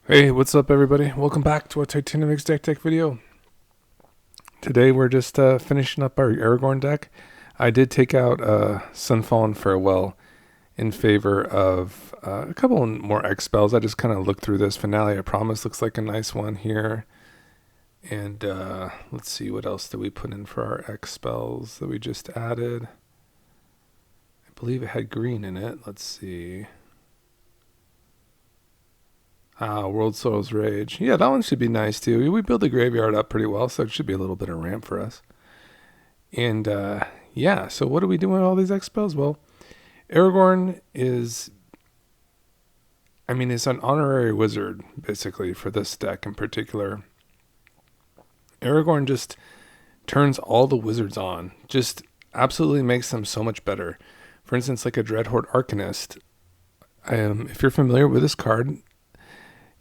Hey, what's up everybody? Welcome back to a Titanium deck video. Today we're just finishing up our Aragorn deck. I did take out Sunfall and Farewell in favor of a couple more X spells. I just kind of looked through this. Finale, I Promise looks like a nice one here. And let's see, what else did we put in for our X spells that we just added? I believe it had green in it. Let's see. World Soul's Rage. Yeah, that one should be nice too. We build the graveyard up pretty well, so it should be a little bit of ramp for us. And yeah, so what are we doing with all these X spells? Well, Aragorn is, it's an honorary wizard, basically, for this deck in particular. Aragorn just turns all the wizards on, just absolutely makes them so much better. For instance, like a Dreadhorde Arcanist. If you're familiar with this card,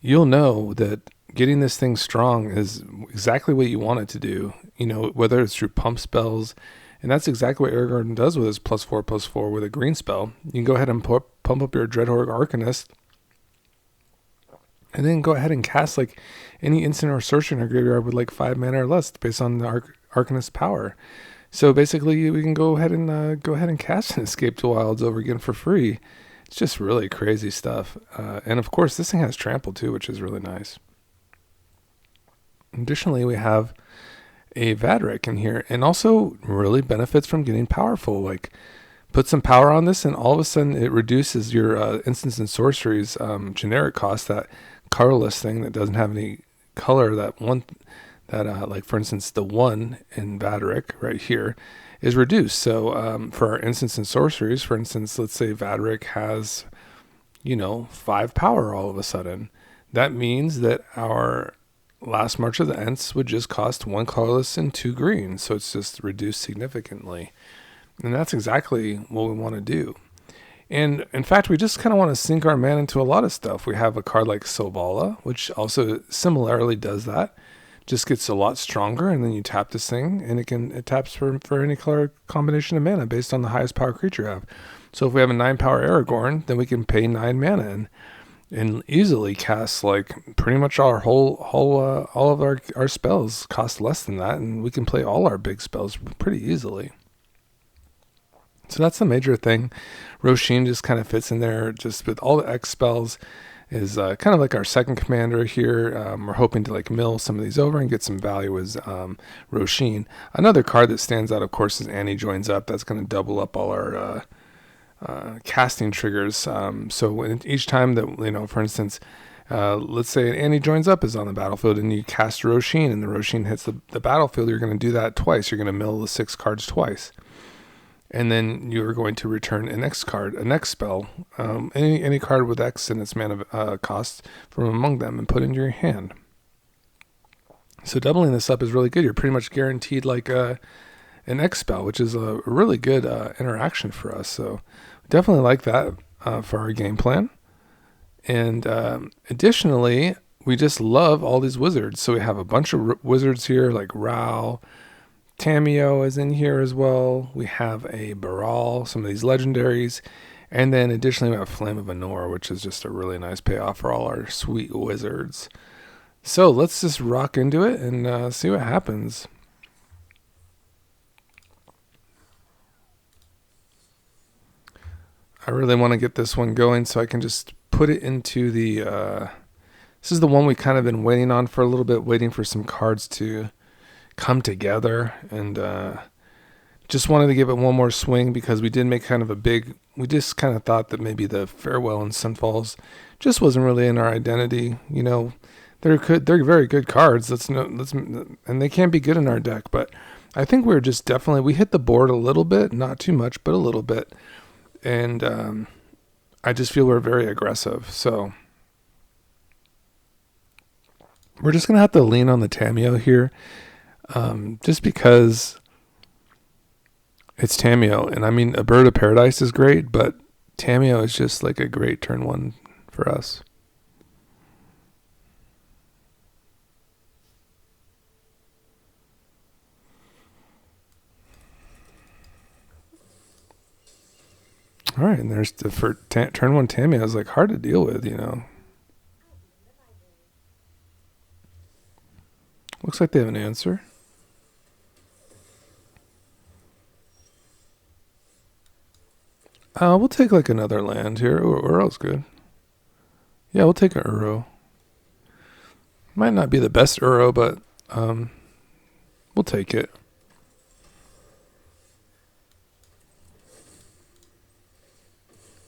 you'll know that getting this thing strong is exactly what you want it to do. You know, whether it's through pump spells, and that's exactly what Aragorn does with his +4/+4 with a green spell. You can go ahead and pump up your Dreadhorde Arcanist, and then go ahead and cast like any instant or sorcery in your graveyard with like 5 mana or less, based on the Arcanist power. So basically, we can go ahead and cast an Escape to Wilds over again for free. It's just really crazy stuff. And of course, this thing has trample too, which is really nice. Additionally, we have a Vadrik in here, and also really benefits from getting powerful. Like, put some power on this, and all of a sudden it reduces your instants and sorceries generic cost, that colorless thing that doesn't have any color, that one that like for instance the one in Vadrik right here is reduced. So for our instants and sorceries, for instance, let's say Vadrik has 5 power all of a sudden. That means that our last March of the Ents would just cost 1 colorless and 2 green, so it's just reduced significantly. And that's exactly what we want to do. And in fact, we just kind of want to sink our mana into a lot of stuff. We have a card like Sovala, which also similarly does that. Just gets a lot stronger, and then you tap this thing, and it taps for any color combination of mana based on the highest power creature you have. So if we have a 9 power Aragorn, then we can pay 9 mana and easily cast like pretty much our all of our spells cost less than that, and we can play all our big spells pretty easily. So that's the major thing. Roshin just kind of fits in there, just with all the X spells. Is kind of like our second commander here. We're hoping to like mill some of these over and get some value as Roshin. Another card that stands out, of course, is Annie Joins Up. That's going to double up all our casting triggers. So each time that, for instance, let's say Annie Joins Up is on the battlefield and you cast Roshin and the Roshin hits the battlefield, you're going to do that twice. You're going to mill the 6 cards twice. And then you're going to return a next spell, any card with X in its mana cost from among them, and put into your hand. So doubling this up is really good. You're pretty much guaranteed like an X spell, which is a really good interaction for us. So definitely like that for our game plan. And additionally, we just love all these wizards. So we have a bunch of wizards here, like Rao. Tamio is in here as well. We have a Brawl, some of these legendaries. And then additionally we have Flame of Anor, which is just a really nice payoff for all our sweet wizards. So let's just rock into it and see what happens. I really want to get this one going so I can just put it into the... this is the one we kind of been waiting on for a little bit, waiting for some cards to come together, and just wanted to give it one more swing because we did make kind of we just kind of thought that maybe the Farewell and Sunfalls just wasn't really in our identity. They're very good cards. And they can be good in our deck, but I think we hit the board a little bit, not too much, but a little bit. And I just feel we're very aggressive. So we're just going to have to lean on the Tamio here. Just because it's Tamio, and a Bird of Paradise is great, but Tamio is just like a great turn 1 for us. All right, and there's for turn 1 Tamio is like hard to deal with, Looks like they have an answer. We'll take like another land here. Uro's good. Yeah, we'll take an Uro. Might not be the best Uro, but we'll take it.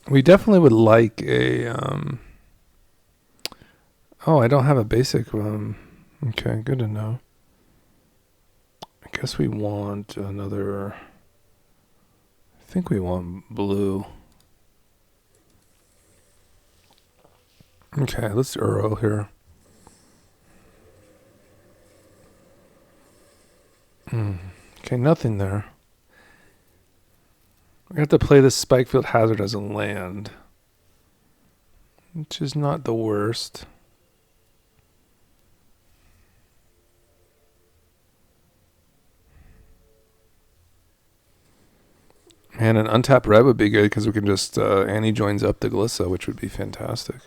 We definitely would like a oh, I don't have a basic okay, good to know. I guess we want another, I think we want blue. Okay, let's Uro here. Okay, nothing there. We have to play this Spikefield Hazard as a land, which is not the worst. And an untapped red would be good because we can just Annie joins up the Glissa, which would be fantastic.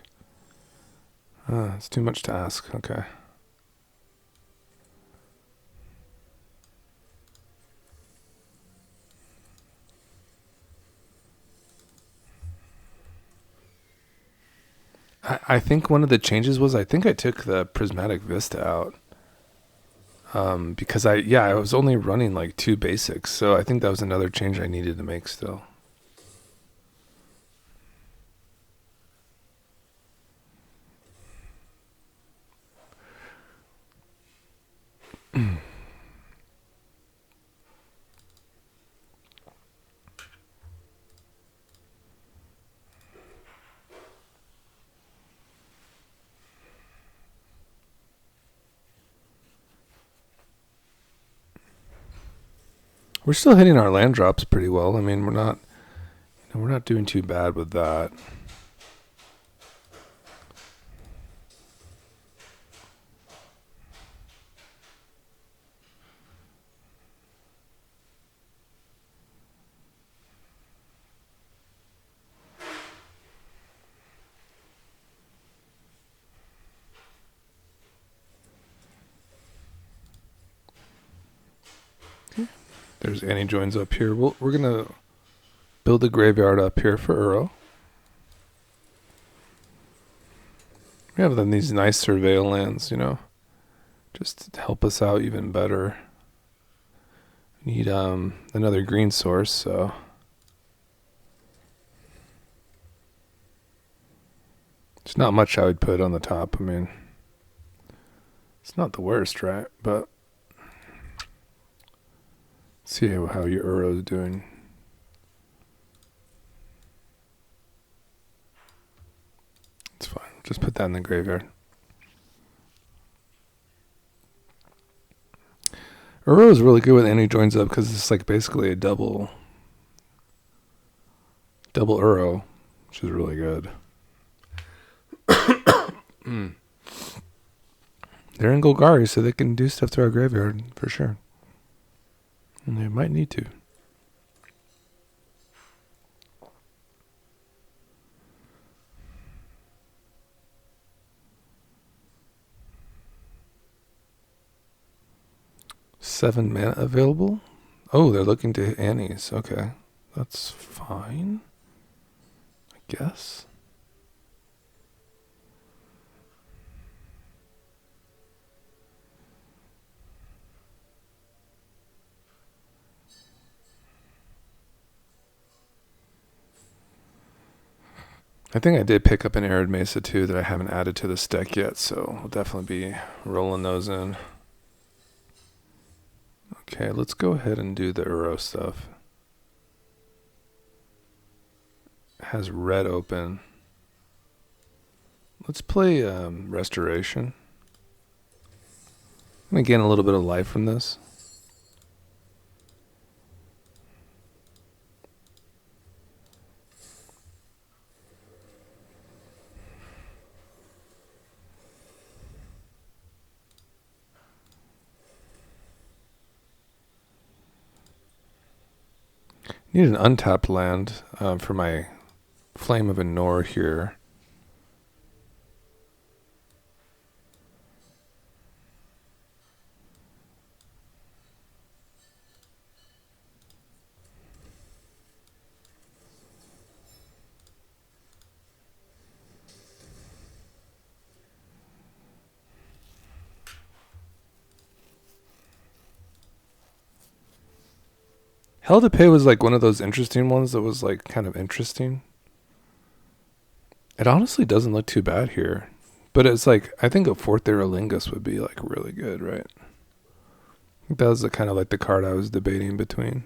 It's too much to ask. Okay. I think one of the changes was I think I took the Prismatic Vista out. Because I was only running like 2 basics, so I think that was another change I needed to make still. We're still hitting our land drops pretty well. I mean, we're not doing too bad with that. There's Annie joins up here. We're gonna build a graveyard up here for Uro. We have them these nice surveil lands, just to help us out even better. Need another green source, so there's not much I would put on the top. I mean, it's not the worst, right? But see how your Uro's doing. It's fine. Just put that in the graveyard. Uro is really good with Annie joins up because it's like basically a double Uro, which is really good. They're in Golgari, so they can do stuff to our graveyard for sure. And they might need to. Seven mana available. Oh, they're looking to hit Annie's. Okay, that's fine, I guess. I think I did pick up an Arid Mesa too that I haven't added to this deck yet, so I'll definitely be rolling those in. Okay, let's go ahead and do the Uro stuff. It has red open. Let's play Restoration. I'm going to gain a little bit of life from this. Need an untapped land for my Flame of Anor here. Hell to Pay was like one of those interesting ones that was like kind of interesting. It honestly doesn't look too bad here. But it's like, I think a fourth Aerolingus would be like really good, right? I think that was the kind of like the card I was debating between.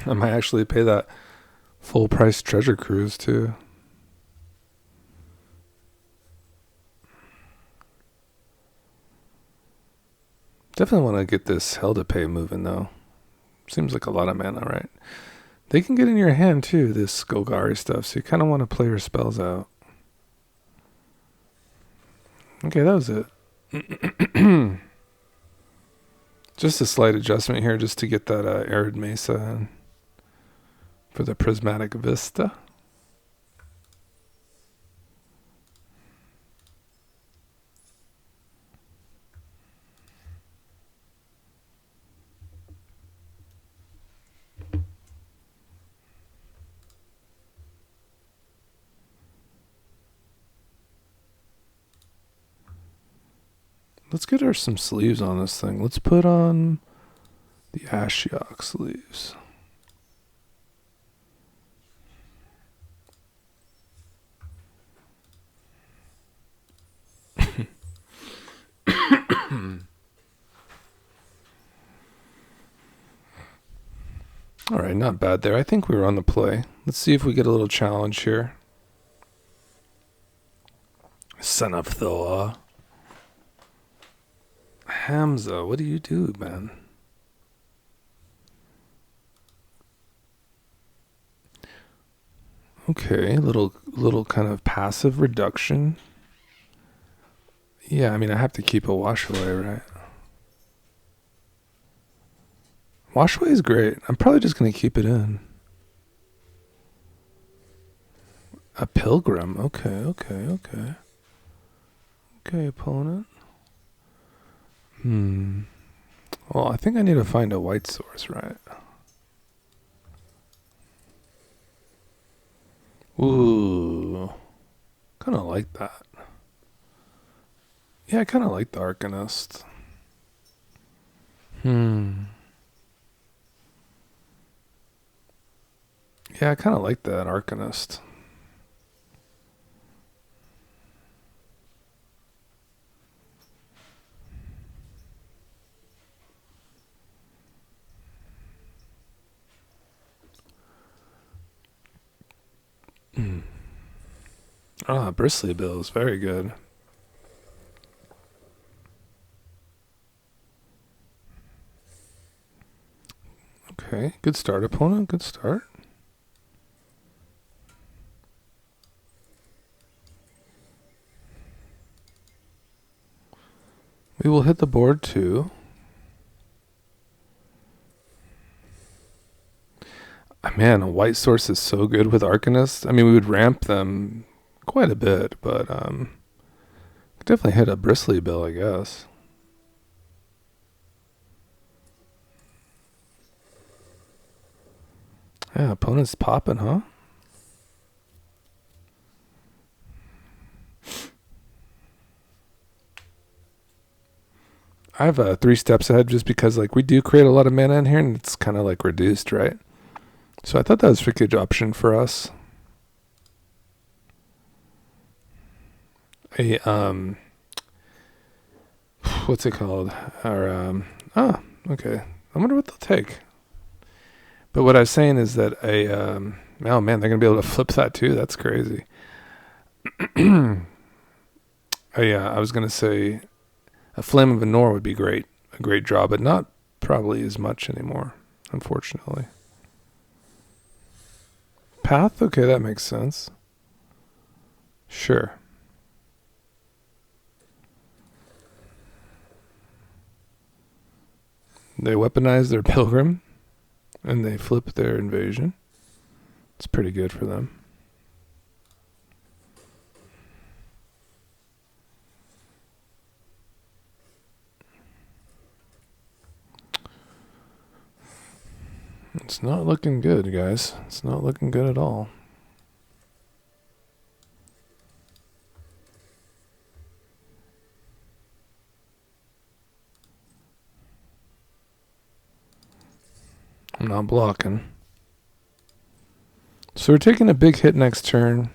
I might actually pay that full price treasure cruise too. Definitely want to get this Hell to Pay moving though. Seems like a lot of mana, right? They can get in your hand too, this Golgari stuff, so you kind of want to play your spells out. Okay, that was it. Just a slight adjustment here just to get that Arid Mesa in for the Prismatic Vista. Let's get her some sleeves on this thing. Let's put on the Ashiok sleeves. All right, not bad there. I think we were on the play. Let's see if we get a little challenge here. Son of Thor. Hamza, what do you do, man? Okay, little kind of passive reduction. Yeah, I mean, I have to keep a wash away, right? Wash away is great. I'm probably just going to keep it in. A pilgrim. Okay. Okay, opponent. Well, I think I need to find a white source, right? Ooh. Kind of like that. Yeah, I kind of like the Arcanist. Yeah, I kind of like that Arcanist. Ah, Bristly Bill is very good. Okay, good start, opponent. Good start. We will hit the board too. Man, a white source is so good with Arcanists. I mean, we would ramp them quite a bit, but definitely hit a Bristly Bill, I guess. Yeah, opponent's popping, huh? I have 3 steps ahead just because like we do create a lot of mana in here and it's kind of like reduced, right? So I thought that was a good option for us. What's it called? Okay. I wonder what they'll take. But what I was saying is that oh man, they're gonna be able to flip that too. That's crazy. Yeah, I was gonna say a Flame of Anor would be great, a great draw, but not probably as much anymore, unfortunately. Path, okay, that makes sense. Sure. They weaponize their pilgrim, and they flip their invasion. It's pretty good for them. It's not looking good, guys. It's not looking good at all. I'm not blocking. So we're taking a big hit next turn.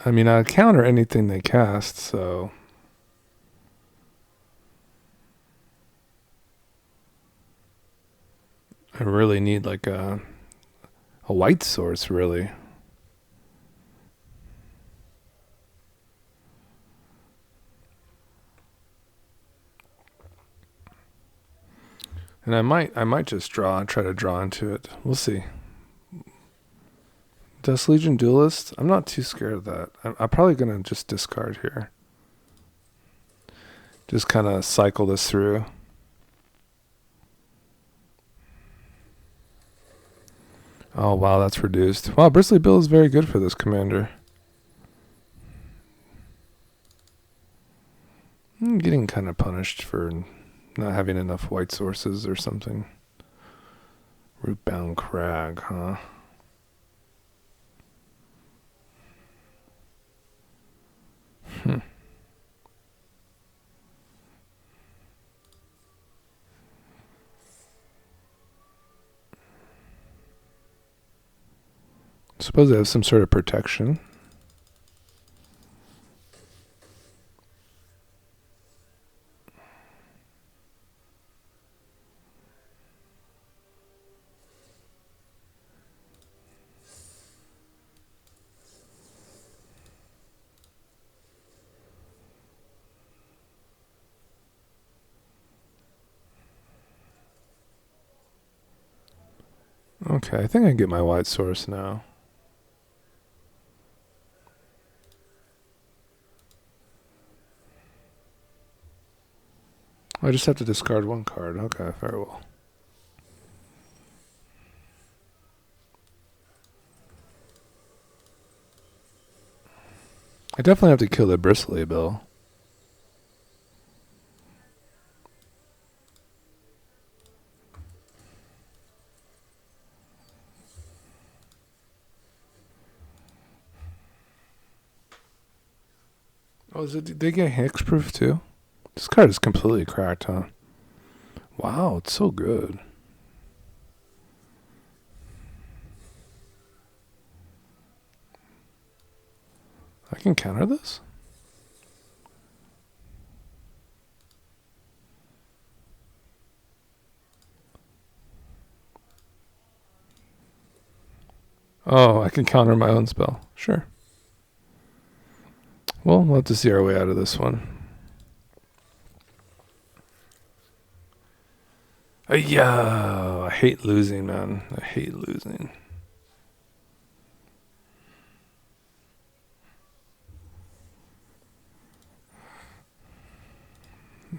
I mean, I counter anything they cast, so... I really need like a white source, really. And I might just try to draw into it. We'll see. Dust Legion Duelist? I'm not too scared of that. I'm probably going to just discard here. Just kind of cycle this through. Oh, wow, that's reduced. Wow, Bristly Bill is very good for this commander. I'm getting kind of punished for not having enough white sources or something. Rootbound Crag, huh? Suppose they have some sort of protection. Okay, I think I can get my white source now. I just have to discard one card. Okay, very well. I definitely have to kill the Bristly Bill. Oh, did they get hexproof too? This card is completely cracked, huh? Wow, it's so good. I can counter this? Oh, I can counter my own spell. Sure. Well, we'll have to see our way out of this one. Yeah, I hate losing, man. I hate losing.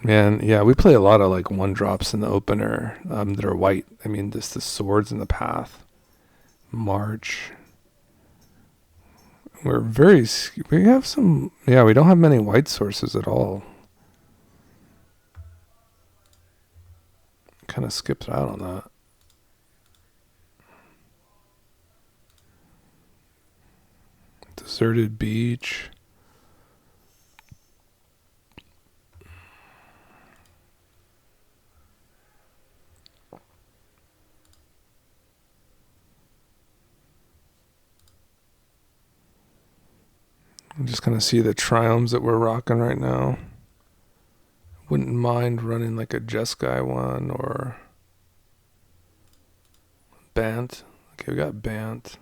Man, yeah, we play a lot of like one drops in the opener that are white. I mean, just the Swords in the Path. March. We have some, yeah, we don't have many white sources at all. Kind of skipped out on that. Deserted Beach. I'm just going to see the Triumphs that we're rocking right now. Wouldn't mind running like a Jeskai one or Bant. Okay, we got Bant.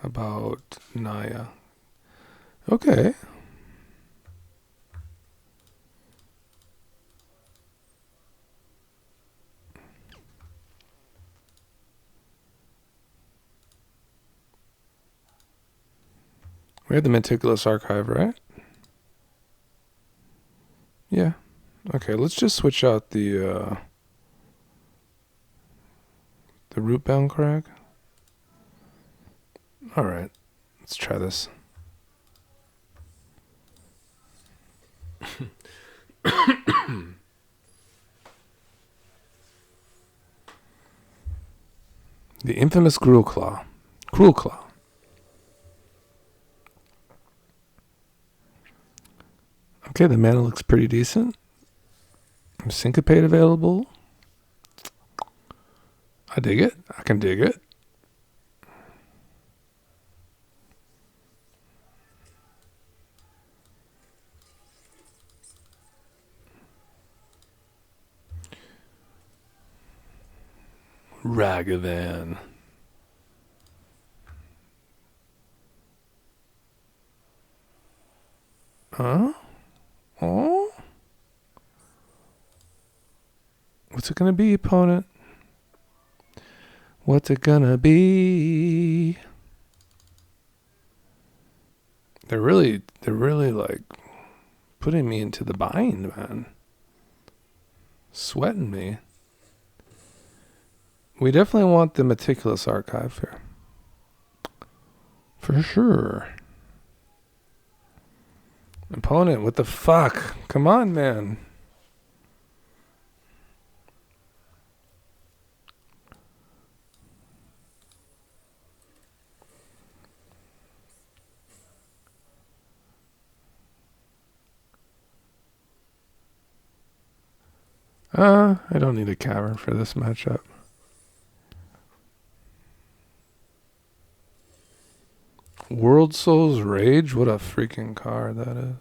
How about Naya? Okay. We had the Meticulous Archive, right? Yeah. Okay, let's just switch out the root-bound crag. Alright, let's try this. The infamous Cruel Claw. Cruel Claw. Okay, the mana looks pretty decent. Syncopate available. I dig it. I can dig it. Ragavan. Huh? Oh? What's it gonna be, opponent? What's it gonna be? They're really like putting me into the bind, man. Sweating me. We definitely want the Meticulous Archive here. For sure. Opponent, what the fuck? Come on, man. I don't need a cavern for this matchup. World Soul's Rage? What a freaking card that is.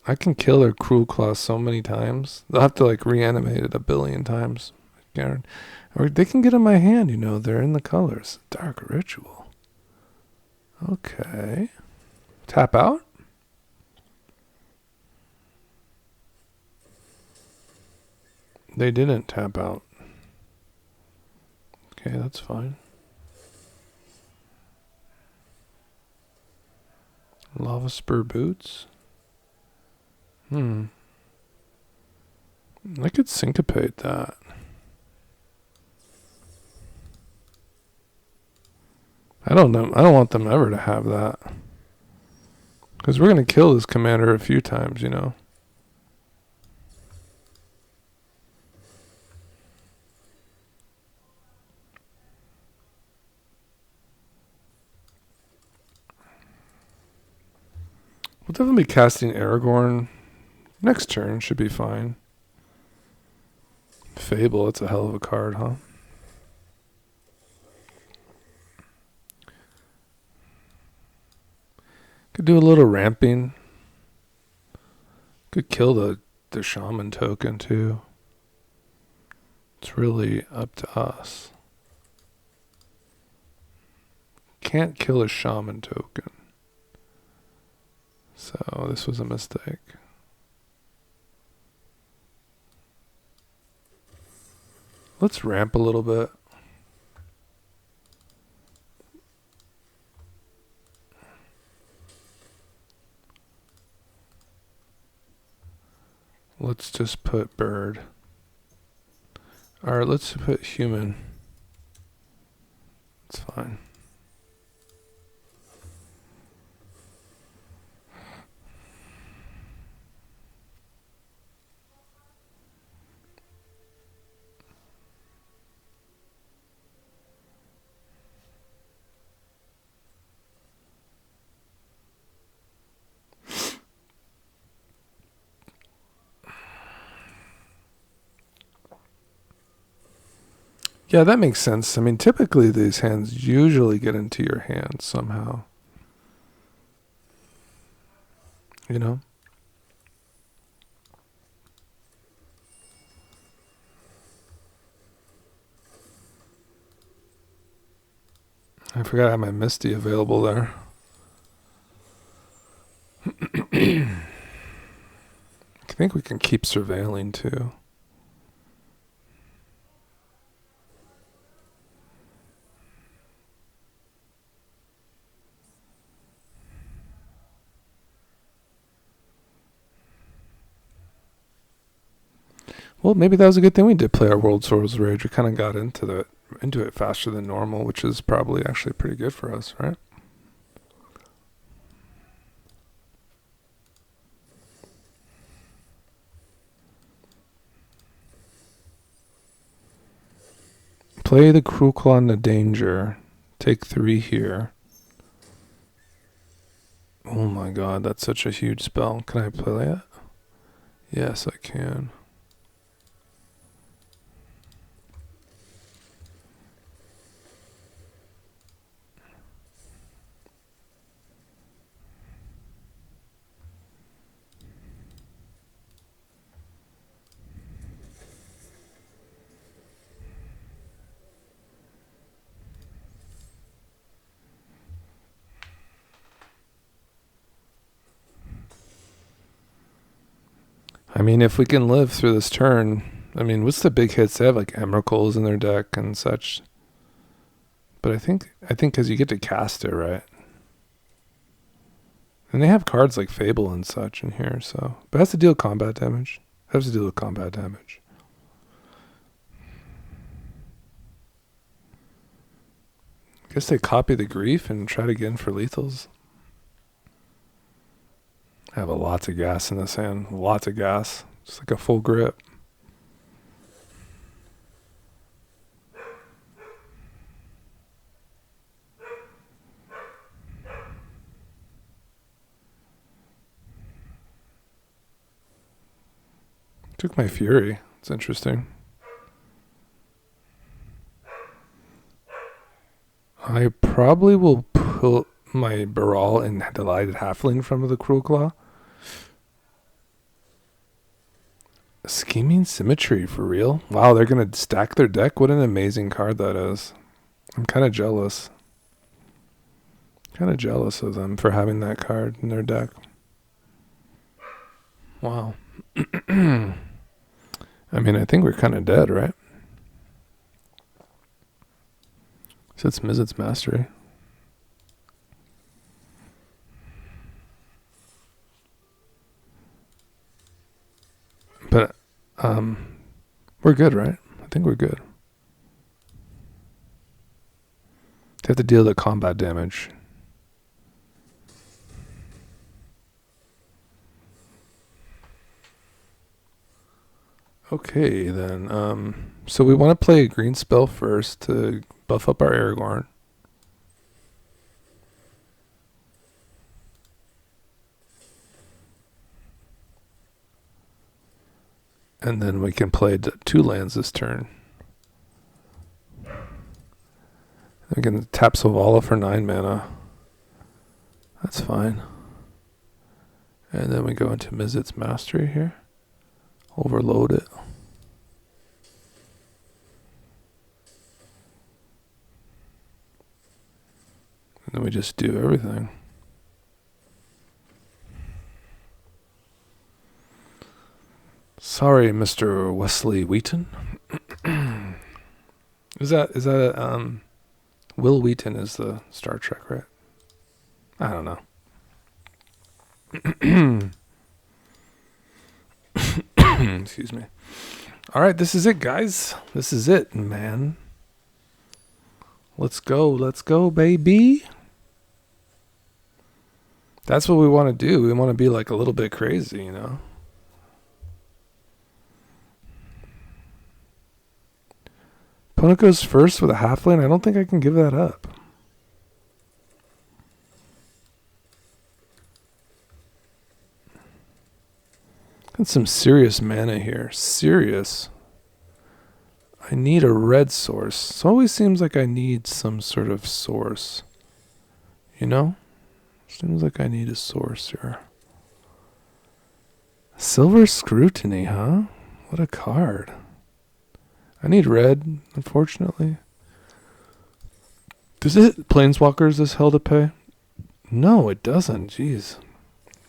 I can kill their Cruel Claw so many times. They'll have to like reanimate it a billion times. Or they can get in my hand, you know. They're in the colors. Dark Ritual. Okay. Tap out? They didn't tap out. Okay, that's fine. Lava Spur Boots? I could syncopate that. I don't know. I don't want them ever to have that. Because we're going to kill this commander a few times, you know. We'll definitely be casting Aragorn. Next turn should be fine. Fable, that's a hell of a card, huh? Could do a little ramping. Could kill the shaman token too. It's really up to us. Can't kill a shaman token. So this was a mistake. Let's ramp a little bit. Let's just put bird. Alright, let's put human. It's fine. Yeah, that makes sense. I mean, typically these hands usually get into your hands somehow. You know? I forgot I had my Misty available there. I think we can keep surveilling too. Well, maybe that was a good thing we did play our World Swords Rage. We kind of got into it faster than normal, which is probably actually pretty good for us, right? Play the Cruel Claw into danger. Take 3 here. Oh my god, that's such a huge spell. Can I play it? Yes, I can. I mean, if we can live through this turn, I mean, what's the big hits? They have like Emrakul's in their deck and such. But I think because you get to cast it, right? And they have cards like Fable and such in here, so. But it has to deal combat damage. It has to deal with combat damage. I guess they copy the Grief and try it again for lethals. I have lots of gas in this hand. Lots of gas. It's like a full grip. Took my Fury. It's interesting. I probably will put my Brawl and Delighted Halfling from the Cruel Claw. Scheming Symmetry, for real? Wow, they're going to stack their deck? What an amazing card that is. I'm kind of jealous. Kind of jealous of them for having that card in their deck. Wow. I mean, I think we're kind of dead, right? So it's Mizzet's Mastery. But we're good, right? I think we're good. They have to deal the combat damage. Okay, then. So we want to play a green spell first to buff up our Aragorn. And then we can play 2 lands this turn. We can tap Selvala for 9 mana. That's fine. And then we go into Mizzet's Mastery here. Overload it. And then we just do everything. Sorry, Mr. Wesley Wheaton. Is that Will Wheaton is the Star Trek, right? I don't know. Excuse me. All right, this is it, guys. This is it, man. Let's go, baby. That's what we want to do. We want to be like a little bit crazy, you know? Opponent goes first with a halfling. I don't think I can give that up. Got some serious mana here. Serious. I need a red source. It always seems like I need some sort of source. You know? Seems like I need a source here. Silver Scrutiny, huh? What a card. I need red, unfortunately. Does it Planeswalkers this hell to pay? No, it doesn't. Jeez.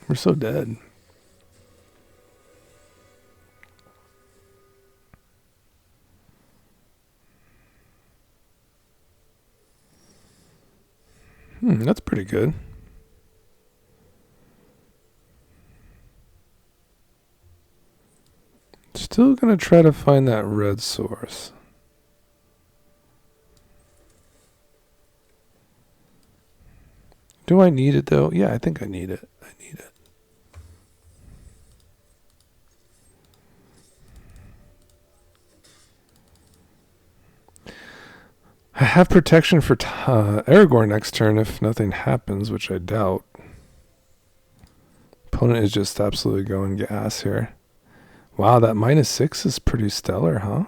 We're so dead. That's pretty good. Just Still gonna try to find that red source. Do I need it though? Yeah, I think I need it. I need it. I have protection for Aragorn next turn if nothing happens, which I doubt. Opponent is just absolutely going gas here. Wow, that -6 is pretty stellar, huh?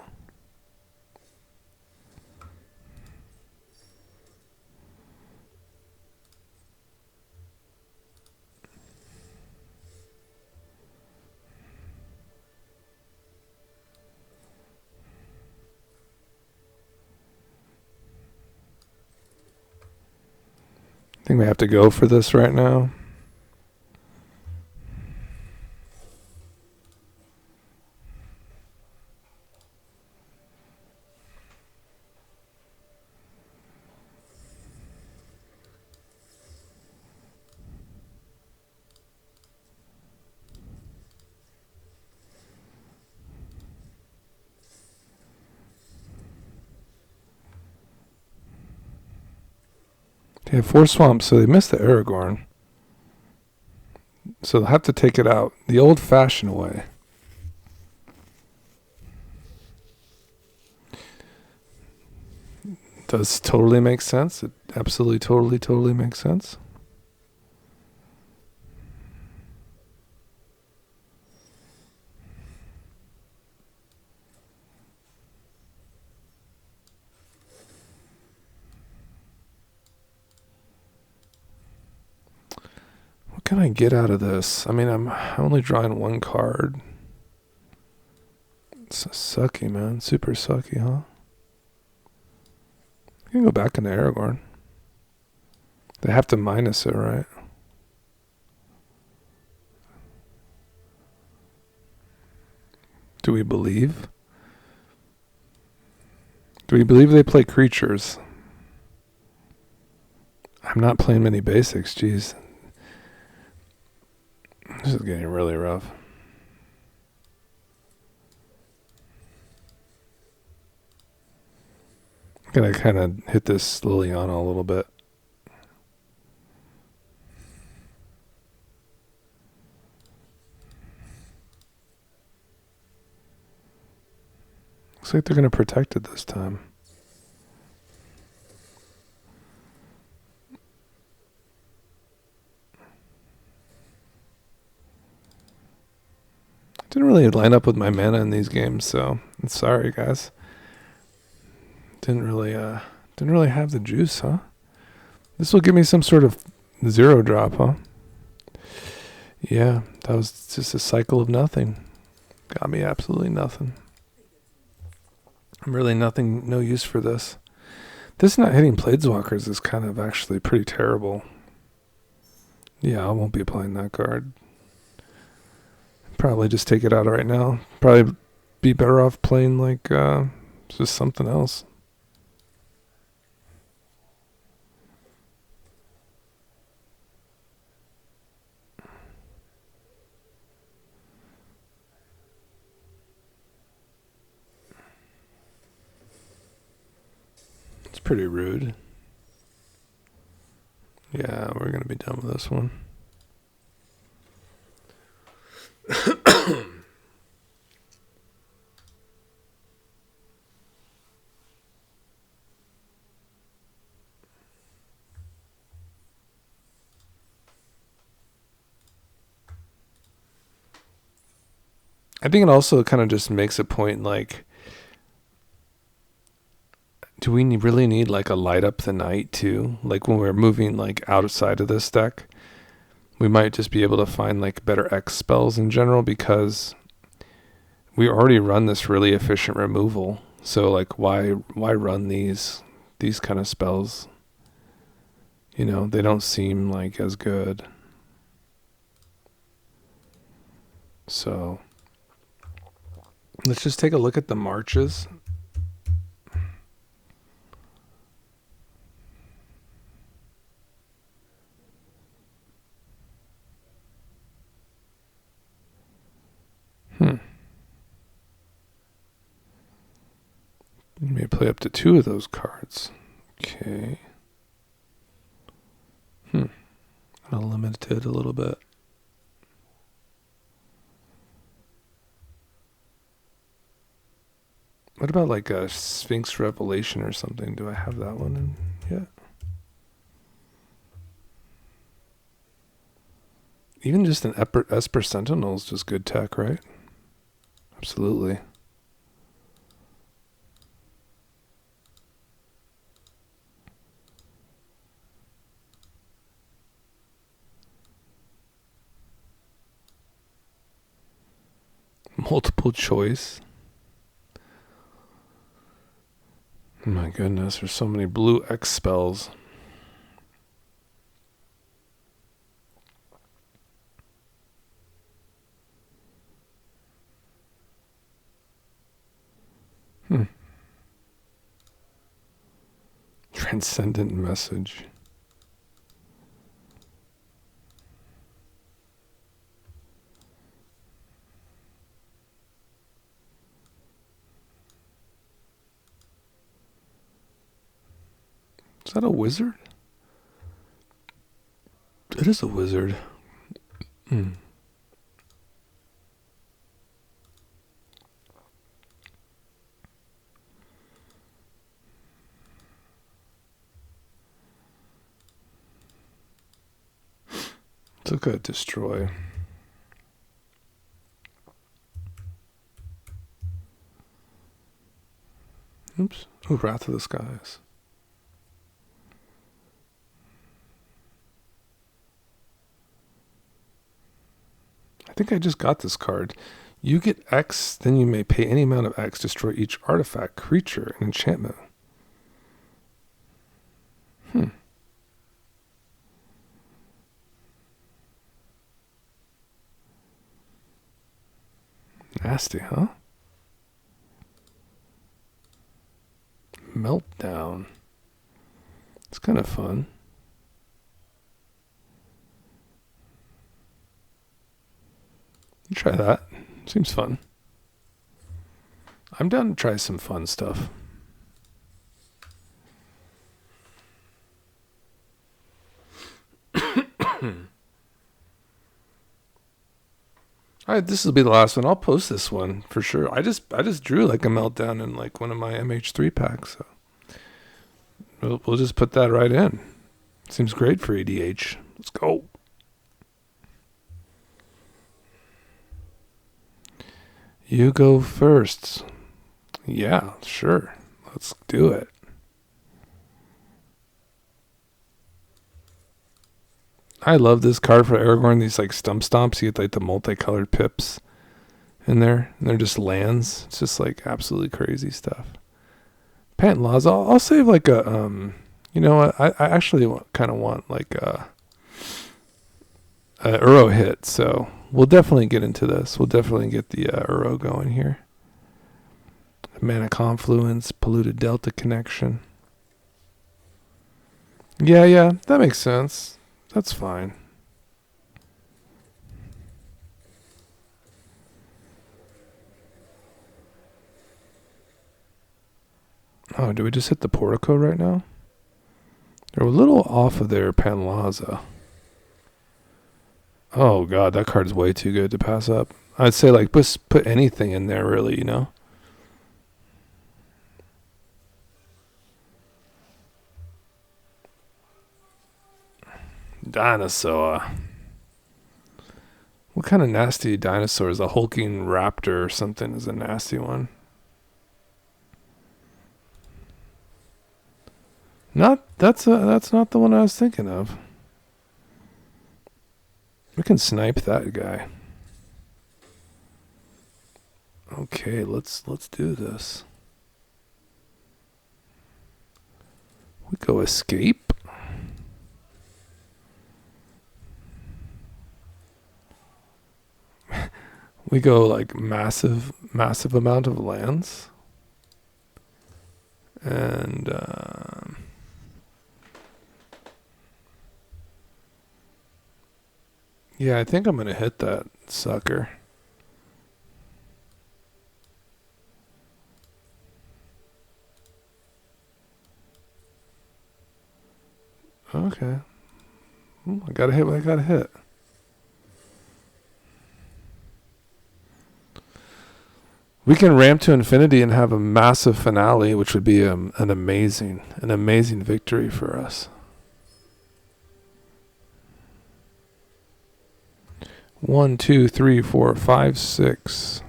I think we have to go for this right now. They have 4 swamps, so they missed the Aragorn. So they'll have to take it out the old-fashioned way. Does totally make sense. It absolutely, totally makes sense. What can I get out of this? I mean, I'm only drawing 1 card. It's sucky, man. Super sucky, huh? I can go back into Aragorn. They have to minus it, right? Do we believe? Do we believe they play creatures? I'm not playing many basics, jeez. This is getting really rough. I'm gonna kind of hit this Liliana a little bit. Looks like they're gonna protect it this time. Didn't really line up with my mana in these games, so I'm sorry, guys. Didn't really have the juice, huh? This will give me some sort of 0 drop, huh? Yeah, that was just a cycle of nothing. Got me absolutely nothing. I'm really no use for this. This not hitting Planeswalkers is kind of actually pretty terrible. Yeah, I won't be playing that card. Probably just take it out right now. Probably be better off playing like just something else. It's pretty rude. Yeah, we're going to be done with this one. I think it also kind of just makes a point like, do we really need like a light up the night too? Like when we're moving like outside of this deck, we might just be able to find like better X spells in general because we already run this really efficient removal. So like why run these kind of spells? You know, they don't seem like as good. So let's just take a look at the marches. You may play up to 2 of those cards. Okay. I'll limit it a little bit. What about like a Sphinx Revelation or something? Do I have that one in yet? Even just an Esper Sentinel is just good tech, right? Absolutely. Multiple choice. My goodness, there's so many blue X spells. Transcendent Message. Is that a wizard? It is a wizard. Took a destroy. Oops. Oh, Wrath of the Skies. I think I just got this card. You get X, then you may pay any amount of X, destroy each artifact, creature, and enchantment. Nasty, huh? Meltdown. It's kind of fun. You try that. Seems fun. I'm down to try some fun stuff. Alright, this will be the last one. I'll post this one for sure. I just drew like a meltdown in like one of my MH3 packs. So we'll just put that right in. Seems great for EDH. Let's go. You go first. Yeah, sure. Let's do it. I love this card for Aragorn. These like stump stomps. You get like the multicolored pips in there. And they're just lands. It's just like absolutely crazy stuff. Pant Laws. I'll save like a you know what? I actually kind of want like a Uro hit. So we'll definitely get into this. We'll definitely get the Uro going here. Mana Confluence, Polluted Delta Connection. Yeah, that makes sense. That's fine. Oh, do we just hit the Portico right now? They're a little off of their Panlaza. Oh god, that card is way too good to pass up. I'd say like put anything in there really, you know? Dinosaur. What kind of nasty dinosaur is a hulking raptor or something is a nasty one? That's not the one I was thinking of. We can snipe that guy. Okay, let's do this. We go escape. We go like massive amount of lands. And yeah, I think I'm going to hit that sucker. Okay. I gotta hit what I gotta hit. We can ramp to infinity and have a massive finale, which would be an amazing victory for us. 1, 2, 3, 4, 5, 6.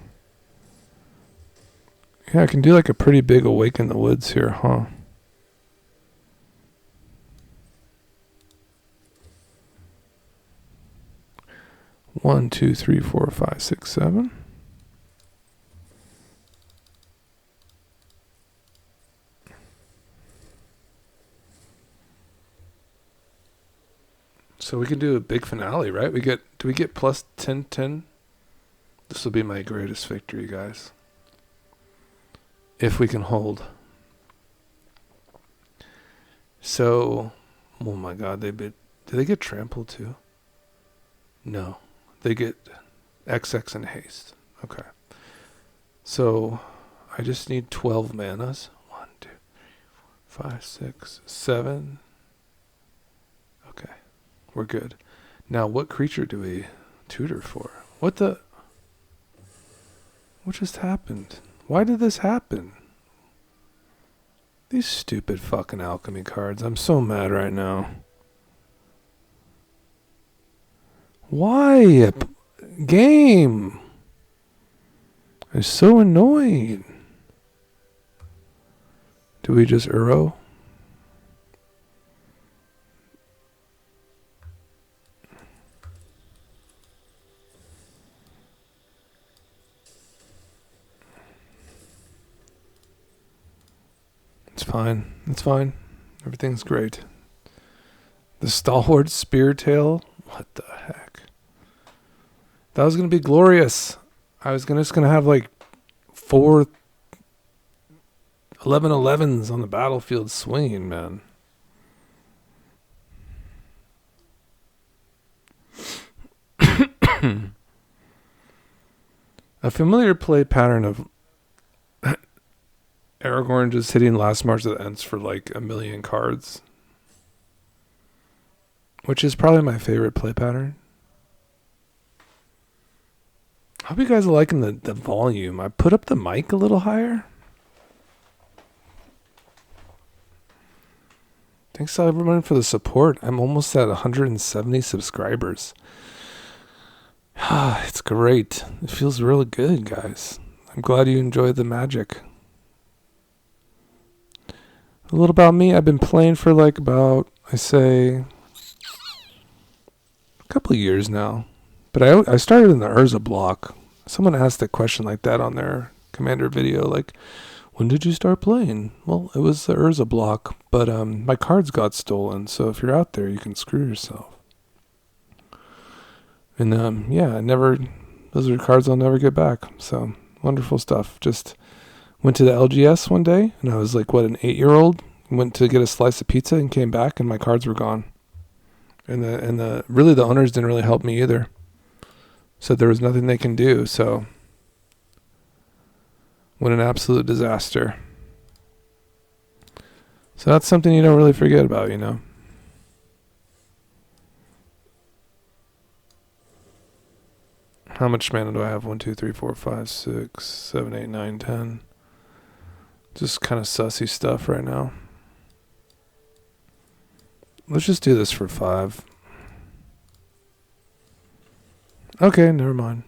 Yeah, I can do like a pretty big Awake in the Woods here, huh? One, two, three, four, five, six, 7. So we can do a big finale, right? Do we get plus 10? This will be my greatest victory, guys. If we can hold. So, oh my god, do they get trampled too? No. They get XX and haste. Okay. So, I just need 12 manas. 1, 2, 3, 4, 5, 6, 7. Okay. We're good. Now, what creature do we tutor for? What just happened? Why did this happen? These stupid fucking alchemy cards. I'm so mad right now. Why? Game. I'm so annoying. Do we just Uro? It's fine. It's fine. Everything's great. The Stalwart Speartail? What the heck? That was going to be glorious. I was just going to have like 4 11/11s on the battlefield swinging, man. A familiar play pattern of Aragorn just hitting last March of the Ents for like 1 million cards, which is probably my favorite play pattern. I hope you guys are liking the volume. I put up the mic a little higher. Thanks everyone for the support. I'm almost at 170 subscribers. It's great. It feels really good, guys. I'm glad you enjoyed the magic. A little about me. I've been playing for like about, I say, a couple of years now. But I started in the Urza block. Someone asked a question like that on their Commander video, like, when did you start playing? Well, it was the Urza block, but my cards got stolen, so if you're out there, you can screw yourself. And those are cards I'll never get back. So, wonderful stuff. Just went to the LGS one day, and I was like, an 8-year-old? Went to get a slice of pizza and came back, and my cards were gone. And the owners didn't really help me either. So there was nothing they can do. So, what an absolute disaster. So that's something you don't really forget about, you know. How much mana do I have? 1, 2, 3, 4, 5, 6, 7, 8, 9, 10. Just kind of sussy stuff right now. Let's just do this for 5. Okay, never mind.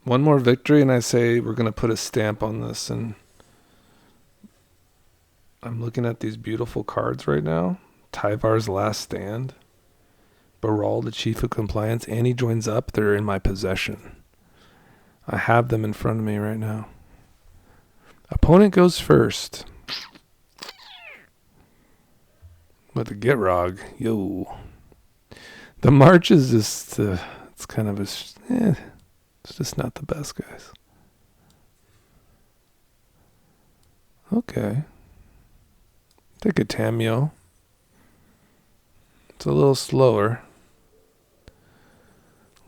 One more victory and I say we're going to put a stamp on this, and I'm looking at these beautiful cards right now. Tyvar's Last Stand. Brawl, the Chief of Compliance, and he joins up. They're in my possession. I have them in front of me right now. Opponent goes first. With the Gitrog. Yo. The March is just, it's kind of it's just not the best, guys. Okay. Take a Tamio. It's a little slower.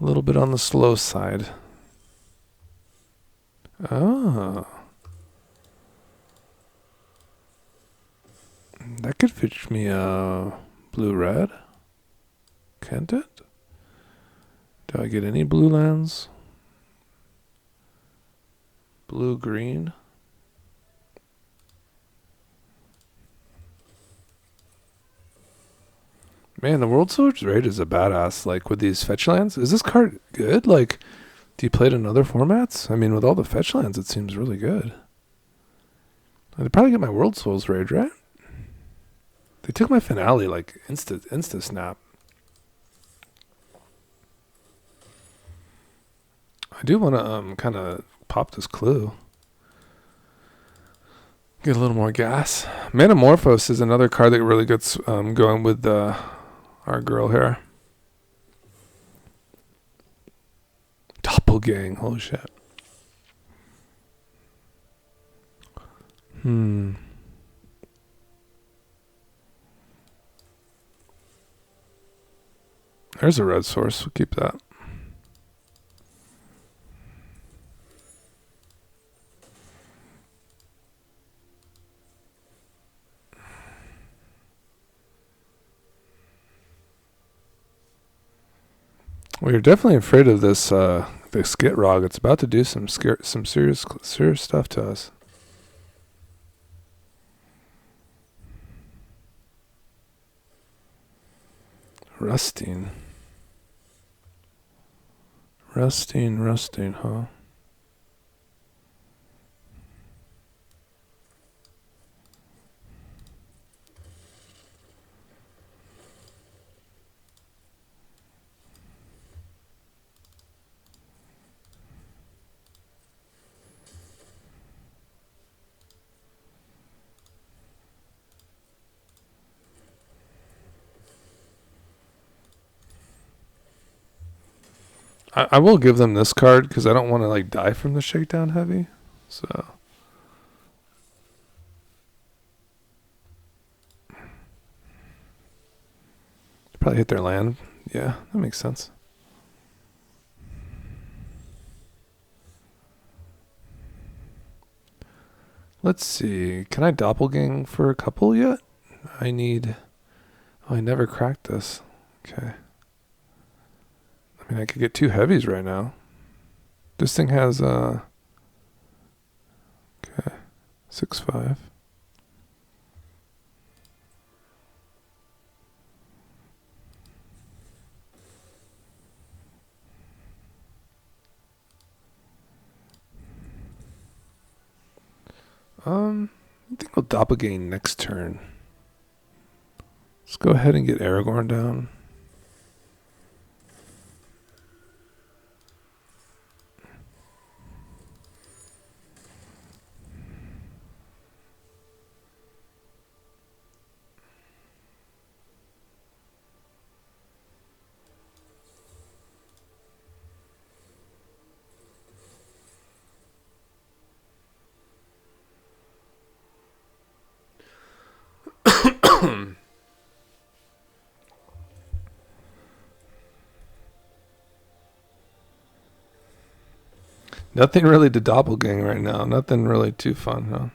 A little bit on the slow side. Oh. That could fetch me a blue-red. Can't it? Do I get any blue lands? Blue-green? Man, the World Swords Raid is a badass. Like, with these fetch lands, is this card good? Like, do you play it in other formats? I mean, with all the fetch lands, it seems really good. I'd probably get my World Souls Raid, right? They took my finale, like, insta snap. I do want to, kind of pop this clue. Get a little more gas. Metamorphose is another card that really gets going with our girl here. Doppelgang. Holy shit. There's a red source. We'll keep that. Well, you're definitely afraid of this this Gitrog. It's about to do some serious stuff to us. Rusting, huh? I will give them this card because I don't want to like die from the shakedown heavy. So probably hit their land. Yeah, that makes sense. Let's see. Can I doppelgang for a couple yet? I need... Oh, I never cracked this. Okay. I mean, I could get 2 heavies right now. This thing has okay, 6/5. I think we'll doppelgang next turn. Let's go ahead and get Aragorn down. Nothing really to doppelgang right now. Nothing really too fun, huh?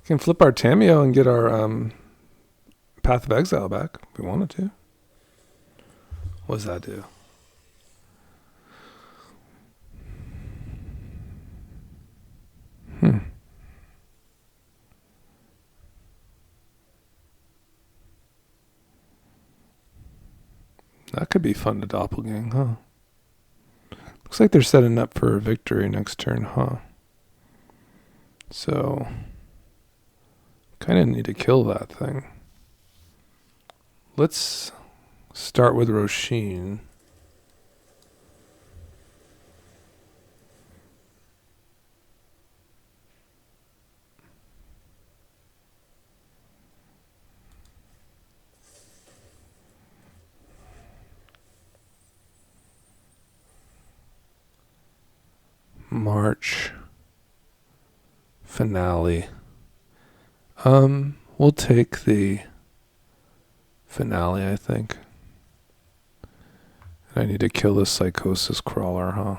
Can flip our Tameo and get our Path of Exile back if we wanted to. What does that do? That could be fun to doppelgang, huh? Looks like they're setting up for a victory next turn, huh? So, kind of need to kill that thing. Let's start with Roshin. March Finale. We'll take the finale, I think. I need to kill this Psychosis Crawler, huh?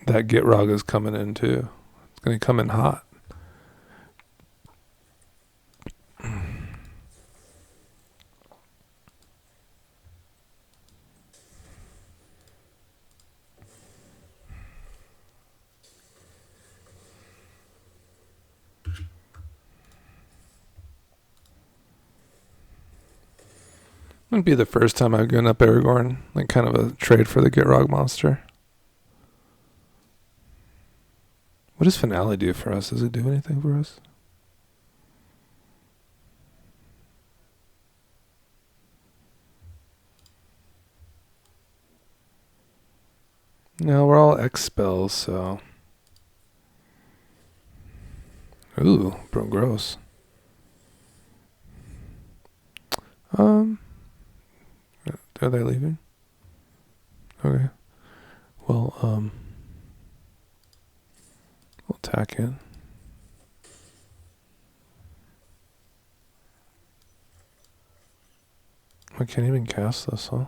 That Gitrog is coming in too. It's going to come in hot. Wouldn't be the first time I've given up Aragorn, like kind of a trade for the Gitrog monster. What does Finale do for us? Does it do anything for us? No, we're all X spells, so. Ooh, bro, gross. Are they leaving? Okay. Well, we'll tack in. I can't even cast this, huh?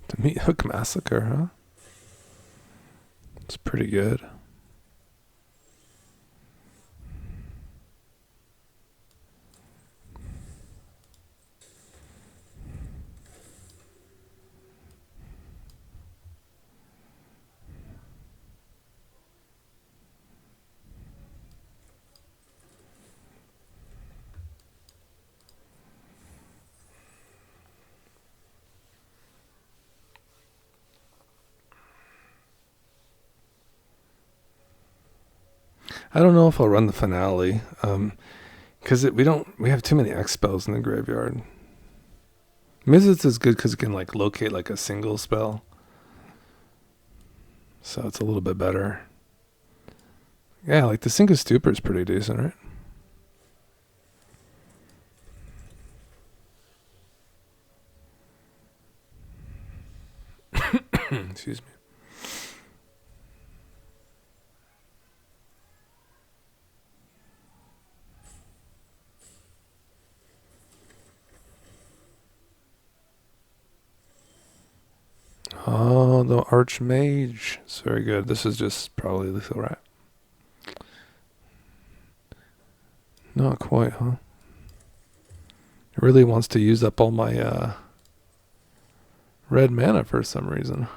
The Meat Hook Massacre, huh? It's pretty good. I don't know if I'll run the Finale, because we have too many X spells in the graveyard. Mizzets is good because it can like locate like a single spell, so it's a little bit better. Yeah, like the Sink of Stupor is pretty decent, right? Excuse me. Oh, the Archmage. It's very good. This is just probably Lethal Rat. Not quite, huh? It really wants to use up all my red mana for some reason.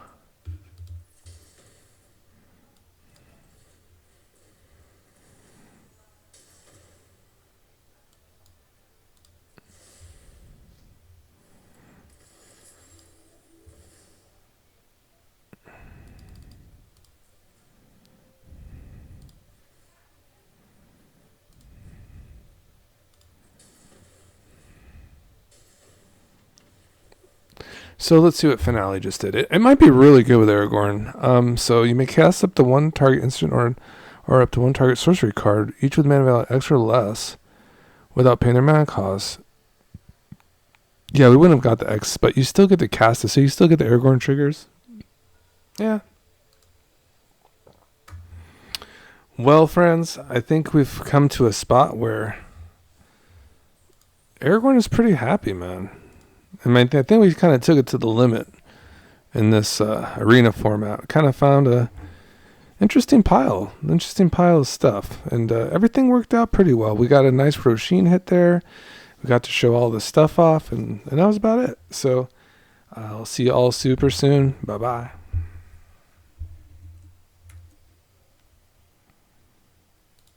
So let's see what Finale just did. It might be really good with Aragorn. So you may cast up to one target instant or up to one target sorcery card, each with mana value X or less, without paying their mana cost. Yeah, we wouldn't have got the X, but you still get to cast it, so you still get the Aragorn triggers. Yeah. Well, friends, I think we've come to a spot where Aragorn is pretty happy, man. I mean, I think we kind of took it to the limit in this arena format. Kind of found a interesting pile of stuff, and everything worked out pretty well. We got a nice Roshin hit there. We got to show all the stuff off, and that was about it. So I'll see you all super soon. Bye-bye.